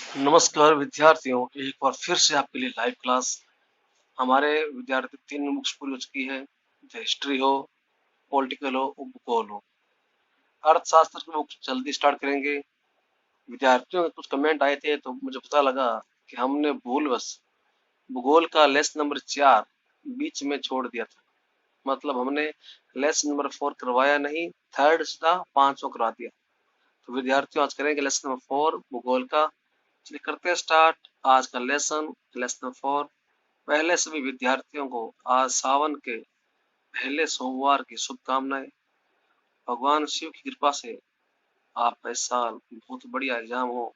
नमस्कार विद्यार्थियों, एक बार फिर से आपके लिए लाइव क्लास। हमारे विद्यार्थी 3 बुक्स पूरी हो चुकी है, चाहे हिस्ट्री हो, पॉलिटिकल हो और भूगोल हो। अर्थशास्त्र की बुक जल्दी स्टार्ट करेंगे। विद्यार्थियों के कुछ कमेंट आए थे तो मुझे पता लगा कि हमने भूलवश भूगोल का लेसन नंबर 4 बीच में छोड़ दिया था। मतलब हमने लेसन नंबर 4 करवाया नहीं, थर्ड सीधा 5वां करवा दिया। तो विद्यार्थियों आज करेंगे लेसन नंबर 4 भूगोल का। चलिए करते हैं स्टार्ट आज का लेसन नंबर 4। पहले सभी विद्यार्थियों को आज सावन के पहले सोमवार की शुभकामनाएं। भगवान शिव की कृपा से आपका इस साल बहुत बढ़िया एग्जाम हो,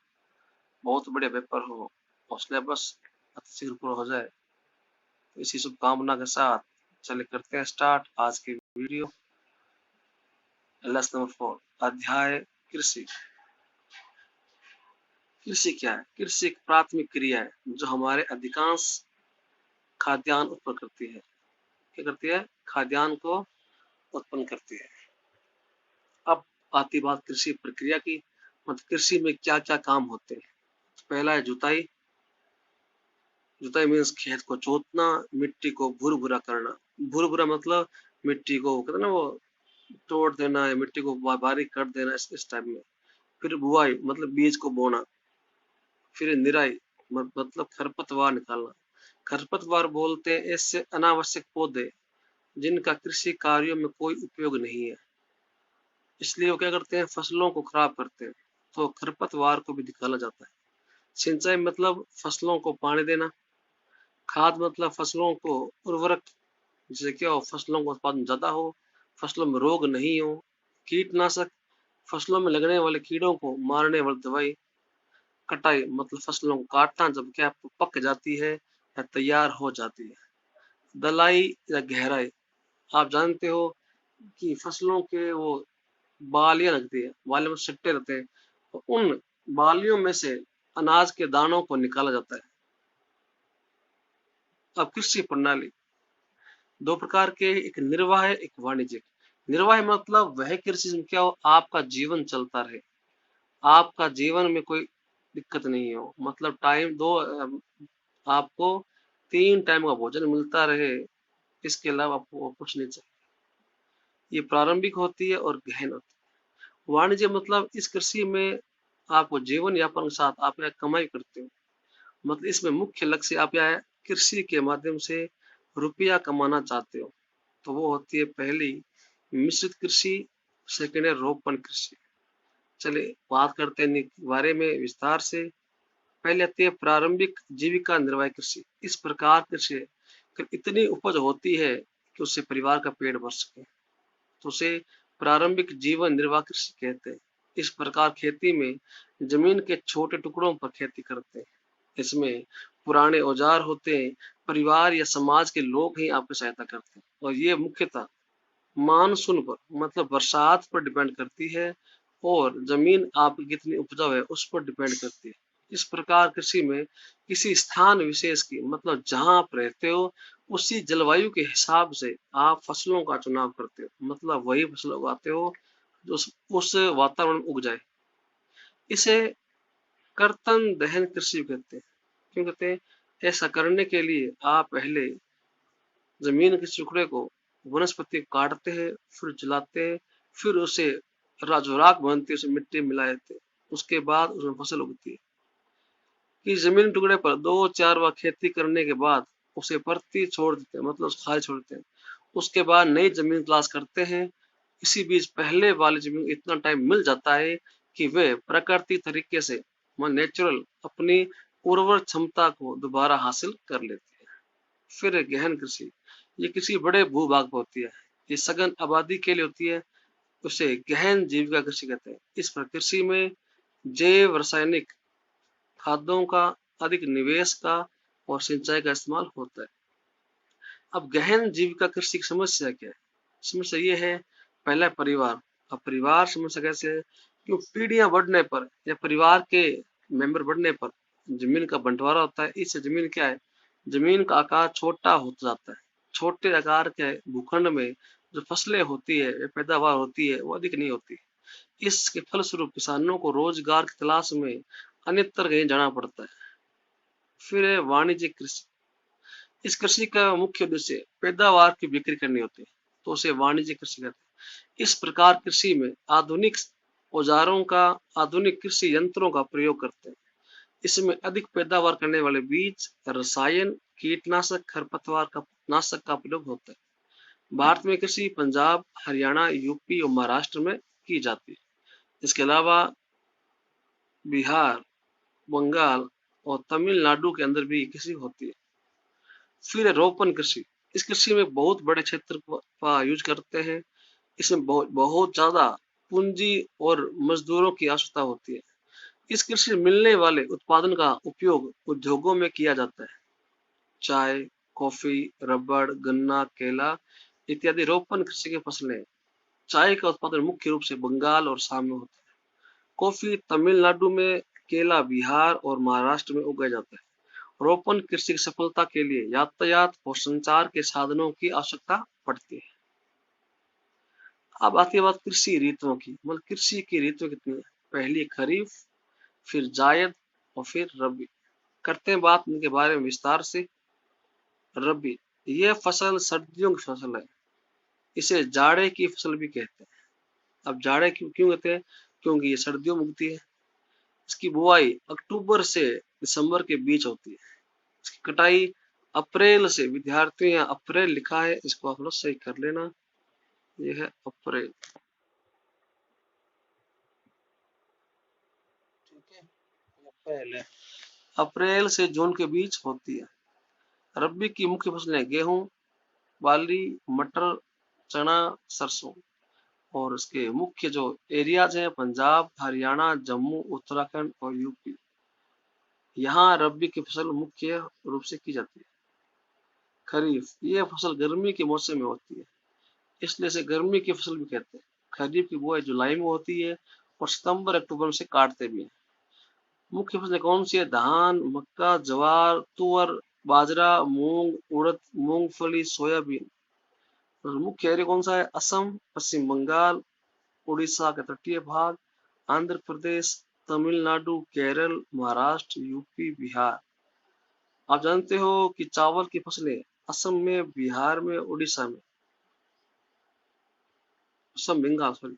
बहुत बढ़िया पेपर हो और सिलेबस अतिशीघ्र पूरा हो जाए। तो इसी शुभकामना के साथ चलिए करते हैं स्टार्ट आज की वीडियो। लेसन नंबर 4 अध्याय कृषि। कृषि क्या है? कृषि एक प्राथमिक क्रिया है जो हमारे अधिकांश खाद्यान्न उत्पन्न करती है। क्या करती है? खाद्यान्न को उत्पन्न करती है। अब आती बात कृषि प्रक्रिया की। मतलब कृषि में क्या क्या काम होते हैं। पहला है जुताई। जुताई मीन्स खेत को जोतना, मिट्टी को भुरभुरा करना। भुरभुरा मतलब मिट्टी को कहते ना वो तोड़ देना है, मिट्टी को बारीक कर देना इस टाइप में। फिर बुआई मतलब बीज को बोना। फिर निराई मतलब खरपतवार निकालना। खरपतवार बोलते हैं ऐसे अनावश्यक पौधे जिनका कृषि कार्यों में कोई उपयोग नहीं है, इसलिए वो क्या करते हैं, फसलों को खराब करते हैं। तो खरपतवार को भी निकाला जाता है। सिंचाई मतलब फसलों को पानी देना। खाद मतलब फसलों को उर्वरक, जिससे क्या हो, फसलों का उत्पादन ज्यादा हो, फसलों में रोग नहीं हो। कीटनाशक फसलों में लगने वाले कीड़ों को मारने वाली दवाई। कटाई मतलब फसलों को काटना जब क्या पक जाती है या तैयार हो जाती है। दलाई या गहराई, आप जानते हो कि फसलों के वो बालियां लगती है, बालियों में सिट्टे रहते हैं, तो उन बालियों में से अनाज के दानों को निकाला जाता है। अब कृषि प्रणाली दो प्रकार के, एक निर्वाह है, एक वाणिज्यिक। निर्वाह मतलब वह कृषि में क्या हो, आपका जीवन चलता रहे, आपका जीवन में कोई दिक्कत नहीं हो। मतलब टाइम दो, आपको 3 टाइम का भोजन मिलता रहे, इसके अलावा आपको कुछ नहीं चाहिए। ये प्रारंभिक होती है और गहन होती है। वाणिज्य मतलब इस कृषि में आपको जीवन यापन के साथ आप कमाई करते हो। मतलब इसमें मुख्य लक्ष्य आप या कृषि के माध्यम से रुपया कमाना चाहते हो। तो वो होती है पहली मिश्रित कृषि, सेकेंड है रोपण कृषि। चलिए बात करते हैं बारे में विस्तार से। पहले आती है प्रारंभिक जीविका निर्वाह कृषि। इस प्रकार कृषि इतनी उपज होती है कि उससे परिवार का पेट भर सके, तो उसे प्रारंभिक जीवन निर्वाह कृषि कहते हैं। इस प्रकार खेती में जमीन के छोटे टुकड़ों पर खेती करते हैं। इसमें पुराने औजार होते हैं, परिवार या समाज के लोग ही आपकी सहायता करते हैं, और ये मुख्यतः मानसून पर मतलब बरसात पर डिपेंड करती है और जमीन आपकी कितनी उपजाऊ है उस पर डिपेंड करती है। इस प्रकार कृषि में किसी स्थान विशेष की मतलब जहां आप रहते हो उसी जलवायु के हिसाब से आप फसलों का चुनाव करते हो। मतलब वही फसल उगाते हो जो उस वातावरण में उग जाए। इसे कर्तन दहन कृषि कहते हैं। क्यों कहते हैं? ऐसा करने के लिए आप पहले जमीन के टुकड़े को वनस्पति काटते हैं, फिर जलाते हैं, फिर उसे जो राख बनती है उसे मिट्टी मिला देते हैं। उसके बाद उसमें फसल उगती है। कि जमीन टुकड़े पर 2-4 बार खेती करने के बाद उसे परती छोड़ देते हैं, मतलब खाली छोड़ते हैं। उसके बाद नई जमीन तलाश करते हैं। इसी बीच पहले वाली जमीन इतना टाइम मिल जाता है कि वे प्राकृतिक तरीके से नेचुरल अपनी उर्वर क्षमता को दोबारा हासिल कर लेते हैं। फिर गहन कृषि, ये किसी बड़े भूभाग पर होती है, ये सघन आबादी के लिए होती है, उसे गहन जीविका कृषि कहते हैं। इस पर कृषि में जैव रासायनिक खाद्यों का अधिक निवेश का और सिंचाई का इस्तेमाल होता है। अब गहन जीविका कृषि की समस्या क्या है? समस्या ये है, पहला परिवार। अब परिवार समस्या कैसे है? क्यों पीढ़ियां बढ़ने पर या परिवार के मेंबर बढ़ने पर जमीन का बंटवारा होता है। इससे जमीन क्या है, जमीन का आकार छोटा होता जाता है। छोटे आकार के भूखंड में जो फसलें होती है या पैदावार होती है वो अधिक नहीं होती। इसके फलस्वरूप किसानों को रोजगार की तलाश में अन्यत्र कहीं जाना पड़ता है। फिर है वाणिज्यिक कृषि। इस कृषि का मुख्य उद्देश्य पैदावार की बिक्री करनी होती है, तो उसे वाणिज्यिक कृषि कहते हैं। इस प्रकार कृषि में आधुनिक औजारों का, आधुनिक कृषि यंत्रों का प्रयोग करते हैं। इसमें अधिक पैदावार करने वाले बीज, रसायन, कीटनाशक, खरपतवार का नाशक का प्रयोग होता है। भारत में कृषि पंजाब, हरियाणा, यूपी और महाराष्ट्र में की जाती है। इसके अलावा बिहार, बंगाल और तमिलनाडु के अंदर भी कृषि होती है। फिर रोपण कृषि। इस कृषि में बहुत बड़े क्षेत्र का यूज करते हैं। इसमें बहुत बहुत ज्यादा पूंजी और मजदूरों की आवश्यकता होती है। इस कृषि में मिलने वाले उत्पादन का उपयोग उद्योगों में किया जाता है। चाय, कॉफी, रबड़, गन्ना, केला इत्यादि रोपण कृषि की फसलें हैं। चाय का उत्पादन मुख्य रूप से बंगाल और असम में होता है। कॉफी तमिलनाडु में, केला बिहार और महाराष्ट्र में उगाया जाता है। रोपण कृषि की सफलता के लिए यातायात और संचार के साधनों की आवश्यकता पड़ती है। अब आती है बात कृषि ऋतुओं की। मतलब कृषि की ऋतु कितनी है? पहली खरीफ, फिर जायद और फिर रबी। करते हैं बात इनके बारे में विस्तार से। रबी, यह फसल सर्दियों की फसल है। इसे जाड़े की फसल भी कहते हैं। अब जाड़े क्यों क्यों कहते हैं? क्योंकि ये सर्दियों में उगती है। इसकी बुआई अक्टूबर से दिसंबर के बीच होती है। इसकी कटाई अप्रैल से। विद्यार्थियों यहाँ अप्रैल लिखा है, इसको आप लोग सही कर लेना। यह है अप्रैल, ठीक है, अप्रैल है। अप्रैल से जून के बीच होती है। रबी की मुख्य फसलें गेहूं, बाली, मटर, चना, सरसों। और इसके मुख्य जो एरियाज हैं पंजाब, हरियाणा, जम्मू, उत्तराखंड और यूपी। यहाँ रबी की फसल मुख्य रूप से की जाती है। खरीफ, ये फसल गर्मी के मौसम में होती है, इसलिए इसे गर्मी की फसल भी कहते हैं। खरीफ की बुआई जुलाई में होती है और सितंबर अक्टूबर में से काटते भी हैं। मुख्य फसलें कौन सी है? धान, मक्का, ज्वार, तुअर, बाजरा, मूंग, उड़द, मूंगफली, सोयाबीन। और मुख्य एरिया कौन सा है? असम, पश्चिम बंगाल, उड़ीसा के तटीय भाग, आंध्र प्रदेश, तमिलनाडु, केरल, महाराष्ट्र, यूपी, बिहार। आप जानते हो कि चावल की फसलें असम में, बिहार में, उड़ीसा में, असम बंगाल सॉरी,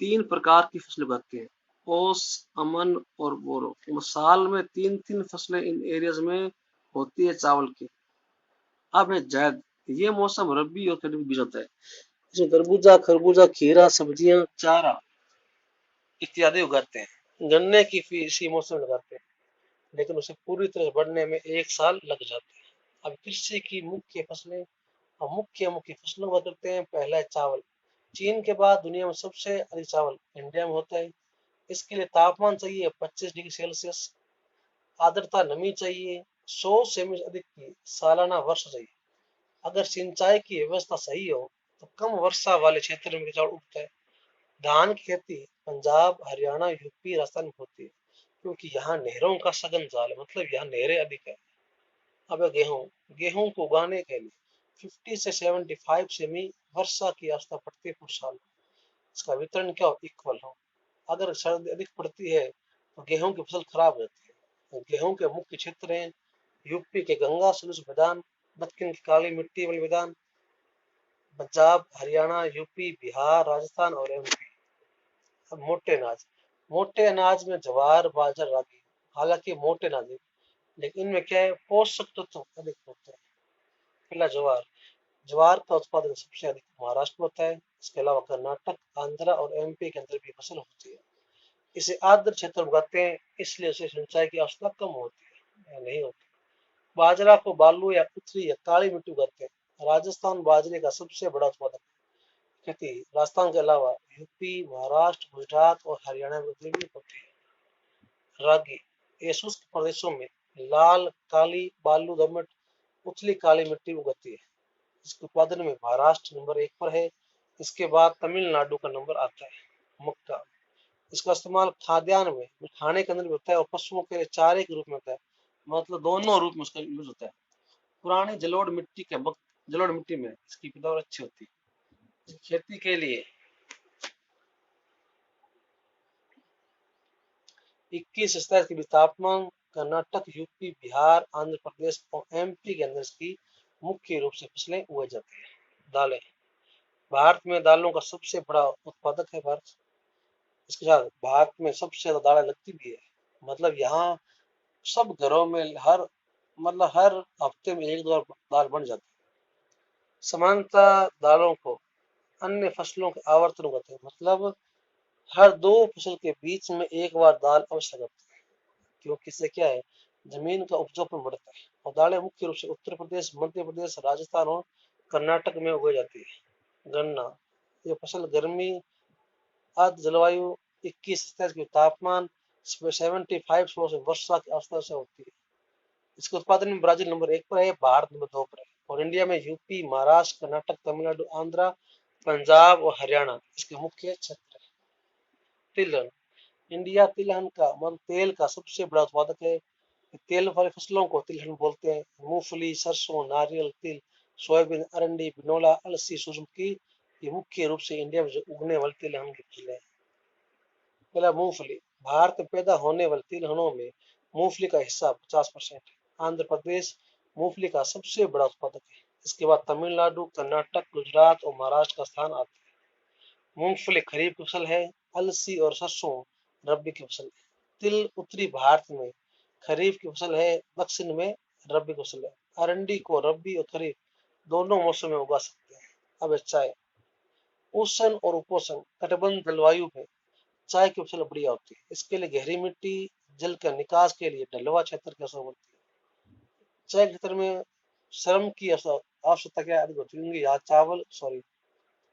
3 प्रकार की फसलें उगाते हैं। ओस, अमन और बोरो। साल में 3-3 फसलें इन एरियाज में होती है चावल की। अब है जायद। ये मौसम रबी और खरीफ के बीच होता है। इसमें तरबूजा, खरबूजा, खीरा, सब्जियां, चारा इत्यादि उगाते हैं। गन्ने की भी इसी मौसम में लगाते हैं, लेकिन उसे पूरी तरह बढ़ने में 1 साल लग जाते हैं। अब कृषि की मुख्य फसलें और मुख्य मुख्य फसलों का करते हैं। पहला है चावल। चीन के बाद दुनिया में सबसे अधिक चावल इंडिया में होता है। इसके लिए तापमान चाहिए 25 डिग्री सेल्सियस। आर्द्रता नमी चाहिए 100 सेमी अधिक की सालाना वर्षा चाहिए। अगर सिंचाई की व्यवस्था सही हो तो कम वर्षा वाले क्षेत्र में चावल उगता है। धान की खेती पंजाब, हरियाणा, यूपी, राजस्थान में होती है, क्योंकि यहाँ नहरों का सघन जाल है, मतलब यहाँ नहरें अधिक है। अब गेहूं। गेहूं को उगाने के लिए 50 से 75 सेमी वर्षा की आवश्यकता पड़ती है कुछ साल। इसका वितरण क्या हो? इक्वल हो। अगर सर्दी अधिक पड़ती है तो गेहूं की फसल खराब हो जाती है। तो गेहूं के मुख्य क्षेत्र हैं यूपी के गंगा सतलुज मैदान, दक्षिण की काली मिट्टी वाले मैदान, पंजाब, हरियाणा, यूपी, बिहार, राजस्थान और एमपी। अब मोटे अनाज। मोटे अनाज में ज्वार, बाजरा, रागी। हालांकि मोटे अनाज है, लेकिन इनमें क्या है? पोषक तत्व अधिक होते हैं। पहला ज्वार। ज्वार का उत्पादन सबसे अधिक महाराष्ट्र में होता है। इसके अलावा कर्नाटक, आंध्र और एमपी के अंदर भी फसल होती है। इसे आर्द्र क्षेत्र में उगाते हैं, इसलिए उसे सिंचाई की आवश्यकता कम होती है या नहीं होती। बाजरा को बालू या पथरी या काली मिट्टी उगाते हैं। राजस्थान बाजरे का सबसे बड़ा उत्पादक खेती राजस्थान के अलावा यूपी, महाराष्ट्र, गुजरात और हरियाणा में भी होती है। रागी, ये शुष्क प्रदेशों में लाल, काली, बालू, दोमट, उथली काली मिट्टी उगती है। इसके उत्पादन में महाराष्ट्र नंबर 1 पर है। इसके बाद तमिलनाडु का नंबर आता है। मक्का, इसका इस्तेमाल खाद्यान्न में, खाने के अंदर भी होता है और पशुओं के चारे के रूप में होता है। मतलब दोनों रूप में उसका यूज होता है। पुरानी जलोढ़ मिट्टी में इसकी पैदावार अच्छी होती है। खेती के लिए 21 से 27 के बीच तापमान कर्नाटक, यूपी, बिहार, आंध्र प्रदेश और एमपी के अंदर इसकी मुख्य रूप से फसलें उगाई जाती है। दालें, भारत में दालों का सबसे बड़ा उत्पादक है भारत। इसके साथ भारत में सबसे ज्यादा दालें लगती भी है। मतलब यहाँ सब घरों में हर हफ्ते में एक दो दाल बन जाती है। सामान्यतः दालों को अन्य फसलों के आवर्तन होते हैं। मतलब हर दो फसल के बीच में एक बार दाल अवश्य लगती है, क्योंकि इससे क्या है, जमीन का उपजाऊपन बढ़ता है। और दालें मुख्य रूप से उत्तर प्रदेश, मध्य प्रदेश, राजस्थान और कर्नाटक में उगाई जाती है। गन्ना, ये फसल गर्मी आर्द्र जलवायु 21 से 27 के तापमान 75 से वर्षा के आसपास से होती है। इसके उत्पादन में ब्राजील नंबर 1 पर है, भारत नंबर 2 पर है। और इंडिया में यूपी, महाराष्ट्र, कर्नाटक, तमिलनाडु, आंध्र, पंजाब और हरियाणा इसके मुख्य क्षेत्र है। तिलहन, इंडिया तिलहन का मतलब तेल का सबसे बड़ा उत्पादक है। तेल वाली फसलों को तिलहन बोलते हैं। मूंगफली, सरसों, नारियल, तिल, सोयाबीन, अरंडी, बिनोला, अलसी, सूरजमुखी ये मुख्य रूप से इंडिया में जो उगने वाली तिलहन की फसलें हैं। पहला मूंगफली, भारत में पैदा होने वाले तिलहनों में मूंगफली का हिस्सा 50% है। आंध्र प्रदेश मूंगफली का सबसे बड़ा उत्पादक है। इसके बाद तमिलनाडु, कर्नाटक, गुजरात और महाराष्ट्र का स्थान आता है। मूंगफली खरीफ की फसल है। अलसी और सरसों रबी की फसल है। तिल उत्तरी भारत में खरीफ की फसल है, दक्षिण में रबी की फसल है। अरंडी को रबी और खरीफ दोनों मौसम में उगा सकते हैं। अब चाय, उष्ण और उपोष्ण कटिबंध जलवायु में चाय की फसल बढ़िया होती है। इसके लिए गहरी मिट्टी, जल का निकास के लिए ढलवा क्षेत्र की आवश्यकता होती है। चाय के क्षेत्र में श्रम की आवश्यकता क्या अधिक होती है? यहाँ चावल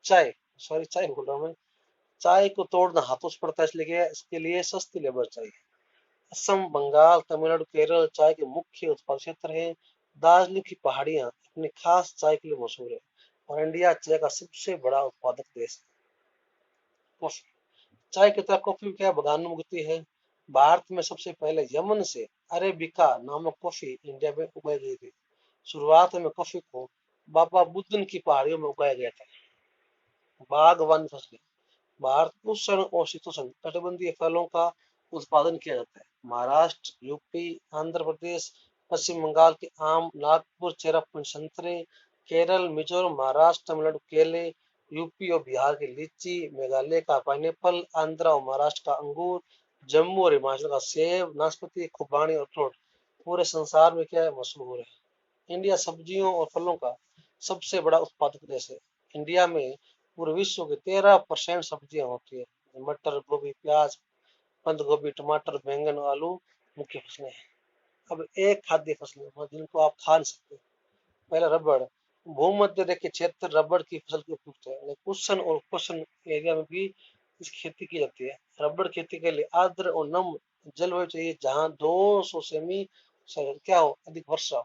चाय चाय बोल रहा हूँ मैं। चाय को तोड़ना हाथों से पड़ता है, इसलिए इसके लिए सस्ती लेबर चाहिए। असम, बंगाल, तमिलनाडु, केरल चाय के मुख्य उत्पादक क्षेत्र है। दार्जिलिंग की पहाड़ियां अपनी खास चाय के लिए मशहूर है। और इंडिया चाय का सबसे बड़ा उत्पादक देश है। कॉफी, चाय की तरह कॉफी भी क्या बगान में उगती है। भारत में सबसे पहले यमन से अरेबिका नामक कॉफी इंडिया में उगाई गई थी। शुरुआत में कॉफी को बाबा बुदन की पहाड़ियों में उगाया गया था। बागवानी फसलें, भारत उष्ण और शीतोष्ण कटिबंधीय फलों का उत्पादन किया जाता है। महाराष्ट्र, यूपी, आंध्र प्रदेश, पश्चिम बंगाल के आम, नागपुर चेरापूंजी संतरे, केरल, मिजोरम, महाराष्ट्र, तमिलनाडु केले, यूपी और बिहार की लीची, मेघालय का पाइनएप्पल, आंध्र और महाराष्ट्र का अंगूर, जम्मू और हिमाचल का सेब, नाशपाती, खुबानी और अखरोट पूरे संसार में क्या है, मशहूर है। इंडिया सब्जियों और फलों का सबसे बड़ा उत्पादक देश है। इंडिया में पूरे विश्व की 13% सब्जियां होती है। मटर, गोभी, प्याज, बंद गोभी, टमाटर, बैंगन और आलू मुख्य फसलें हैं। अब एक खाद्य फसलें जिनको आप खा नहीं सकते। पहला रबड़, भूमध्य रेखीय क्षेत्र रबड़ की फसल की उपयुक्त है। उष्ण और उपोष्ण एरिया में भी इसकी खेती की जाती है। रबड़ खेती के लिए आर्द्र और नम जलवायु चाहिए, जहाँ 200 सेमी क्या हो अधिक वर्षा,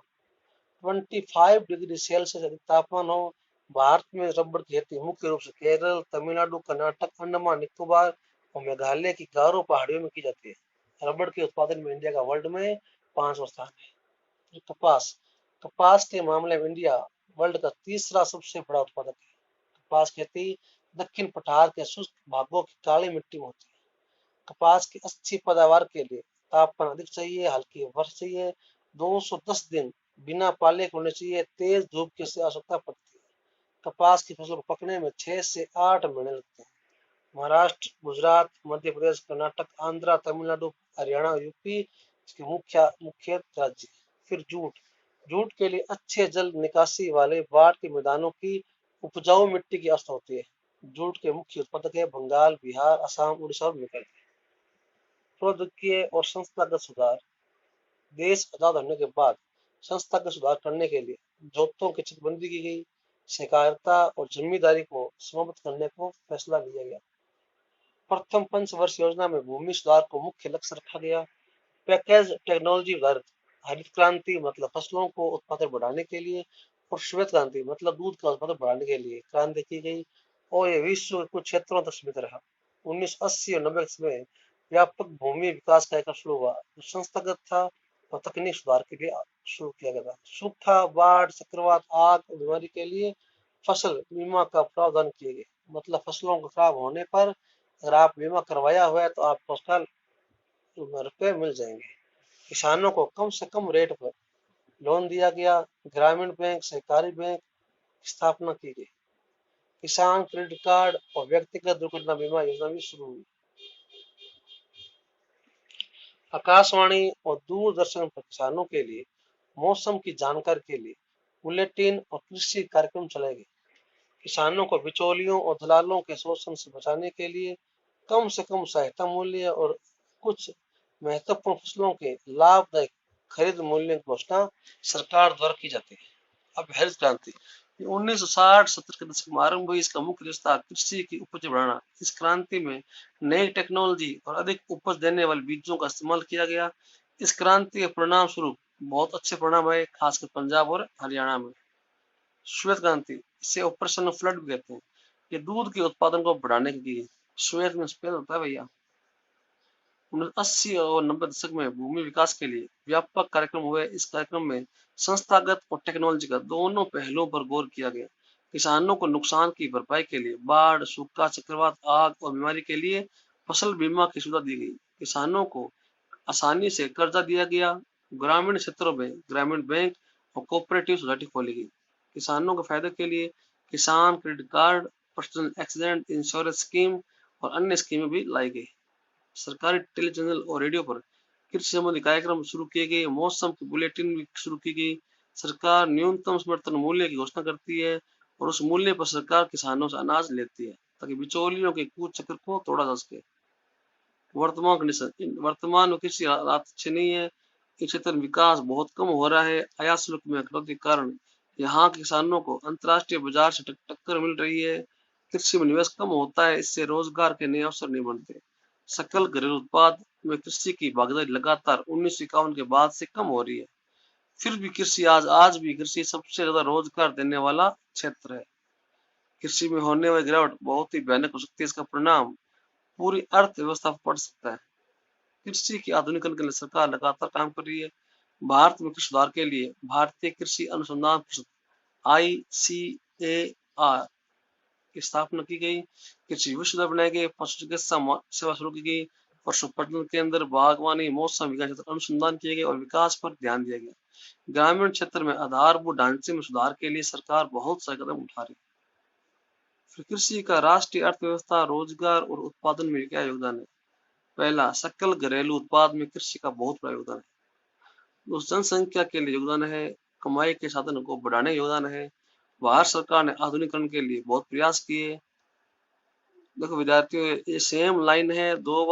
25 डिग्री सेल्सियस अधिक तापमान हो। भारत में रबड़ की खेती मुख्य रूप से केरल, तमिलनाडु, कर्नाटक, अंडमान निकोबार और मेघालय की गारो पहाड़ियों में की जाती है। रबड़ के उत्पादन में इंडिया का वर्ल्ड में 5वां स्थान है। कपास, कपास के मामले में इंडिया वर्ल्ड का तीसरा सबसे बड़ा उत्पादक है। कपास खेती दक्षिण पठार के शुष्क भागों की काली मिट्टी में होती है। कपास की अच्छी पैदावार के लिए तापमान अधिक चाहिए, हल्की वर्षा चाहिए, 210 दिन बिना पाले के होने चाहिए, तेज धूप की आवश्यकता पड़ती है। कपास की फसल को पकने में 6 से 8 महीने लगते हैं। महाराष्ट्र, गुजरात, मध्य प्रदेश, कर्नाटक, आंध्र, तमिलनाडु, हरियाणा और यूपी इसके मुख्य मुख्य राज्य। फिर जूट, जूट के लिए अच्छे जल निकासी वाले बाढ़ के मैदानों की उपजाऊ मिट्टी की आवश्यकता होती है। जूट के मुख्य उत्पादक है बंगाल, बिहार, असम, उड़ीसा और मेघालय। प्रौद्योगिकी और संस्थागत सुधार, देश आजाद होने के बाद संस्थागत सुधार करने के लिए जोतों की चकबंदी की गई। सहकारिता और जमींदारी को समाप्त करने को फैसला लिया गया। प्रथम पंचवर्ष योजना में भूमि सुधार को मुख्य लक्ष्य रखा गया। पैकेज टेक्नोलॉजी आधारित हरित क्रांति मतलब फसलों को उत्पादन बढ़ाने के लिए, और श्वेत क्रांति मतलब दूध का उत्पादन बढ़ाने के लिए क्रांति की गई। और ये विश्व के कुछ क्षेत्रों तक सीमित रहा। 1980 और 90 में व्यापक भूमि विकास कार्यक्रम शुरू हुआ, जो संस्थागत था और तकनीक सुधार के लिए शुरू किया गया था। सूखा, बाढ़, चक्रवात, आग और बीमारी के लिए फसल बीमा का प्रावधान किए गए। मतलब फसलों को खराब होने पर अगर आप बीमा करवाया हुआ है तो आपको उसका रुपए मिल जाएंगे। किसानों को कम से कम रेट पर लोन दिया गया। ग्रामीण बैंक, सहकारी बैंक की स्थापना की गई। किसान क्रेडिट कार्ड और व्यक्तिगत दुर्घटना बीमा योजना भी शुरू हुई। आकाशवाणी और दूरदर्शन पर किसानों के लिए मौसम की जानकारी के लिए बुलेटिन और कृषि कार्यक्रम चलाए गए। किसानों को बिचौलियों और दलालों के शोषण से बचाने के लिए कम से कम सहायता मूल्य और कुछ महत्वपूर्ण फसलों के लाभदायक खरीद मूल्य की घोषणा सरकार द्वारा की जाती है। अब हरित क्रांति 1960-70 के दशक में आरंभ हुई। इसका मुख्य विस्तार कृषि की उपज बढ़ाना। इस क्रांति में नई टेक्नोलॉजी और अधिक उपज देने वाले बीजों का इस्तेमाल किया गया। इस क्रांति के परिणाम स्वरूप बहुत अच्छे परिणाम आए, खासकर पंजाब और हरियाणा में। श्वेत क्रांति, इसे ऑपरेशन फ्लड भी कहते हैं, ये दूध के उत्पादन को बढ़ाने के लिए। श्वेत में सफेद होता है भैया। 1980 और 90 दशक में भूमि विकास के लिए व्यापक कार्यक्रम हुए। इस कार्यक्रम में संस्थागत और टेक्नोलॉजी का दोनों पहलुओं पर गौर किया गया। किसानों को नुकसान की भरपाई के लिए बाढ़, सूखा, चक्रवात, आग और बीमारी के लिए फसल बीमा की सुविधा दी गई। किसानों को आसानी से कर्जा दिया गया। ग्रामीण क्षेत्रों में ग्रामीण बैंक और कोऑपरेटिव सोसाइटी खोली गई। किसानों के फायदे के लिए किसान credit card, personal accident insurance scheme और अन्य स्कीमें भी लाई गई। सरकारी टेलीचैनल और रेडियो पर कृषि संबंधी कार्यक्रम शुरू किए गए। मौसम की बुलेटिन भी शुरू की गई। सरकार न्यूनतम समर्थन मूल्य की घोषणा करती है और उस मूल्य पर सरकार किसानों से अनाज लेती है ताकि बिचौलियों के कूचक्र को तोड़ा जा सके। वर्तमान कंडीशन, वर्तमान में कृषि हालात अच्छे नहीं है। इस क्षेत्र में विकास बहुत कम हो रहा है। आयात शुल्क में कटौती के कारण यहाँ के किसानों को अंतर्राष्ट्रीय बाजार से टक्कर मिल रही है। कृषि में निवेश कम होता है, इससे रोजगार के नए अवसर नहीं बनते। सकल घरेलू उत्पाद में कृषि की भागीदारी लगातार 1951 के बाद से कम हो रही है। फिर भी कृषि आज भी कृषि सबसे ज्यादा रोजगार देने वाला क्षेत्र है। कृषि में होने वाली गिरावट बहुत ही भयानक हो सकती है। इसका परिणाम पूरी अर्थव्यवस्था पर पड़ सकता है। कृषि के आधुनिकीकरण के लिए सरकार लगातार काम कर रही है। भारत में कृषि सुधार के लिए भारतीय कृषि अनुसंधान परिषद ICAR की स्थापना की गई। कृषि विश्वविद्यालय बनाए गए। पशु चिकित्सा सेवा शुरू की गई। पशु प्रजनन केंद्र, बागवानी, मौसम विज्ञान क्षेत्र अनुसंधान किए गए और विकास पर ध्यान दिया गया। ग्रामीण क्षेत्र में आधारभूत ढांचे में सुधार के लिए सरकार बहुत सारे कदम उठा रही है। फिर कृषि का राष्ट्रीय अर्थव्यवस्था, रोजगार और उत्पादन में क्या योगदान है? पहला, सकल घरेलू उत्पाद में कृषि का बहुत बड़ा योगदान है। उस जनसंख्या के लिए योगदान है। कमाई के साधन को बढ़ाने योगदान है। भारत सरकार ने आधुनिकीकरण के लिए बहुत प्रयास किए। देखो विद्यार्थियों, ये सेम लाइन है, दो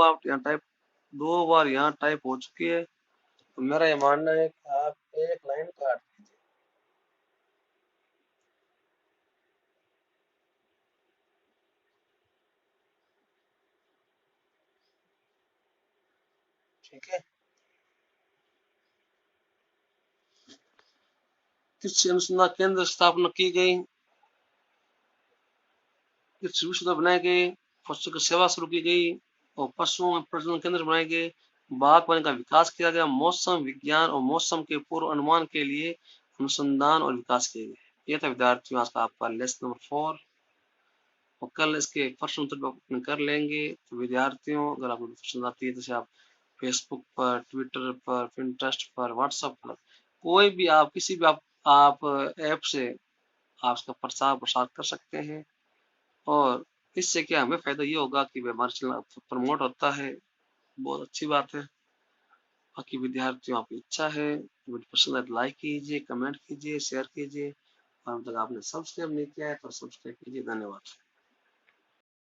बार यहाँ टाइप हो चुकी है। तो मेरा ये मानना है कि आप एक लाइन काट दीजिए। ठीक है। कृषि अनुसंधान केंद्र स्थापना की गई। कृषि विश्वविद्यालय बनाए गए। पशु की सेवा शुरू की गई और पशुओं में प्रजनन केंद्र बनाए गए। बागवानी का विकास किया गया। मौसम विज्ञान और मौसम के पूर्व अनुमान के लिए अनुसंधान और विकास किए गए। ये था विद्यार्थियों आज का आपका लेसन नंबर 4 और कल इसके प्रश्न उत्तर अपने कर लेंगे। तो विद्यार्थियों, अगर आपको पसंद आती है तो आप फेसबुक पर, ट्विटर पर, पिंटरेस्ट पर, व्हाट्सएप पर, कोई भी आप किसी भी आप ऐप से आप उसका प्रचार प्रसार कर सकते हैं। और इससे क्या हमें फायदा ये होगा कि हमारा चैनल प्रमोट होता है। बहुत अच्छी बात है। बाकी विद्यार्थियों, आपकी इच्छा है, वीडियो पसंद है तो लाइक कीजिए, कमेंट कीजिए, शेयर कीजिए और अब तक आपने सब्सक्राइब नहीं किया है तो सब्सक्राइब कीजिए। धन्यवाद।